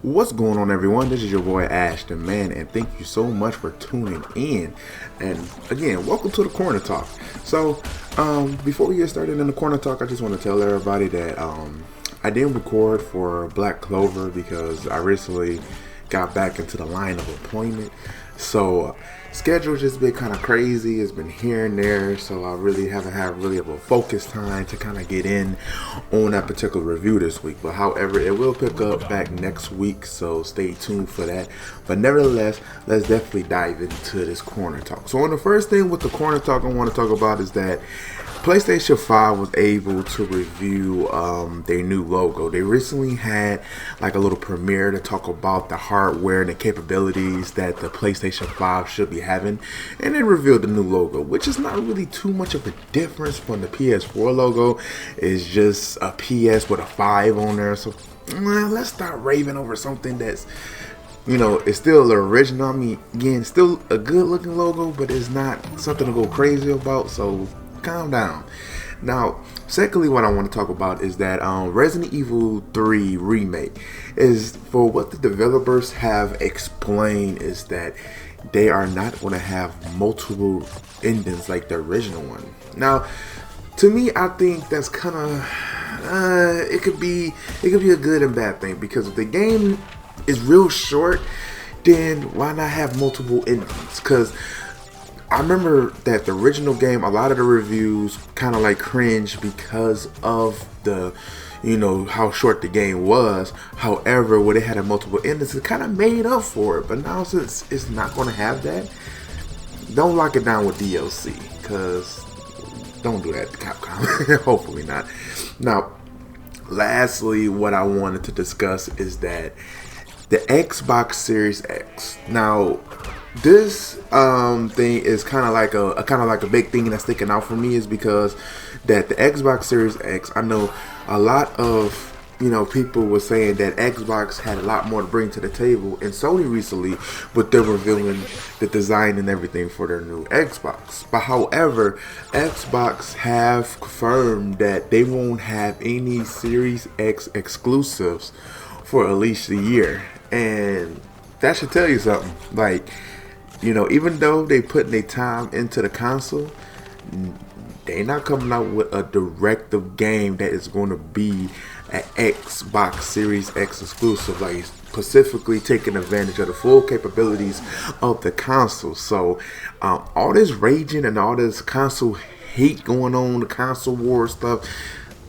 What's going on, everyone? This is your boy AshTheMan, and thank you so much for tuning in. And again, welcome to the Corner Talk. So, before we get started in the Corner Talk, I just want to tell everybody that I didn't record for Black Clover because I recently got back into the line of employment. So, schedule just been kind of crazy. It's been here and there, so I really haven't had really of a focus time to kind of get in on that particular review this week. But however, it will pick up back next week, so stay tuned for that. But nevertheless, let's definitely dive into this Corner Talk. So, the first thing with the Corner Talk I want to talk about is that PlayStation 5 was able to review their new logo. They recently had like a little premiere to talk about the hardware and the capabilities that the PlayStation 5 should be having, and they revealed the new logo, which is not really too much of a difference from the PS4 logo. It's just a PS with a 5 on there. So let's start raving over something that's, it's still the original. I mean, again, still a good looking logo, but it's not something to go crazy about. So calm down. Now, secondly, what I want to talk about is that Resident Evil 3 Remake is, for what the developers have explained, is that they are not going to have multiple endings like the original one. Now, to me, I think that's kind of it could be a good and bad thing, because if the game is real short, then why not have multiple endings? Because I remember that the original game, a lot of the reviews kind of like cringe because of the, how short the game was. However, when it had a multiple endings, it kind of made up for it. But now, since it's not going to have that, don't lock it down with DLC, because don't do that to Capcom. Hopefully not. Now, lastly, what I wanted to discuss is that the Xbox Series X. Now, this thing is kind of like a big thing that's sticking out for me, is because that the Xbox Series X, I know a lot of people were saying that Xbox had a lot more to bring to the table, and Sony recently, but they're revealing the design and everything for their new Xbox. But however, Xbox have confirmed that they won't have any Series X exclusives for at least a year, and that should tell you something. Like, even though they put their time into the console, they not coming out with a directive game that is going to be an Xbox Series X exclusive, like specifically taking advantage of the full capabilities of the console. So all this raging and all this console hate going on, the console war stuff,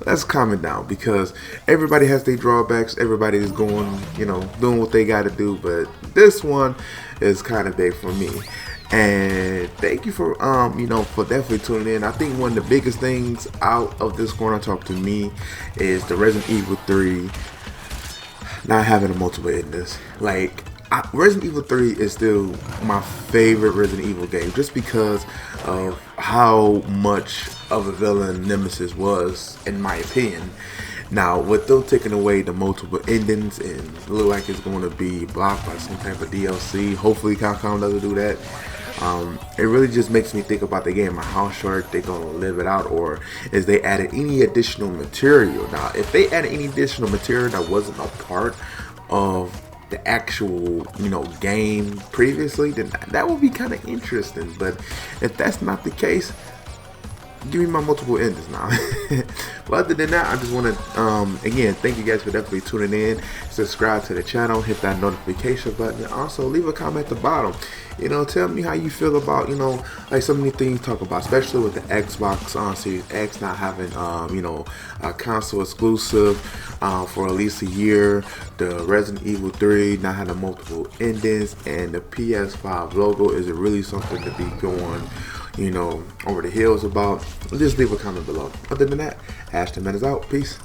let's calm it down, because everybody has their drawbacks. Everybody is going, doing what they got to do. But this one is kind of big for me. And thank you for, for definitely tuning in. I think one of the biggest things out of this Corner Talk to me is the Resident Evil 3 not having a multiple endings. Like, Resident Evil 3 is still my favorite Resident Evil game, just because of how much of a villain Nemesis was, in my opinion. Now, with them taking away the multiple endings and look like it's going to be blocked by some type of DLC, hopefully Capcom doesn't do that. It really just makes me think about the game and how short they're going to live it out, or is they added any additional material. Now, if they added any additional material that wasn't a part of the actual game previously, then that would be kind of interesting. But if that's not the case, give me my multiple endings now. But other than that, I just want to again thank you guys for definitely tuning in. Subscribe to the channel, hit that notification button, and also leave a comment at the bottom. Tell me how you feel about like so many things to talk about, especially with the Xbox Series X not having a console exclusive for at least a year, the Resident Evil 3 not having multiple endings, and the PS5 logo. Is it really something to be going over the hills about? Just leave a comment below. Other than that, AshTheMan is out. Peace.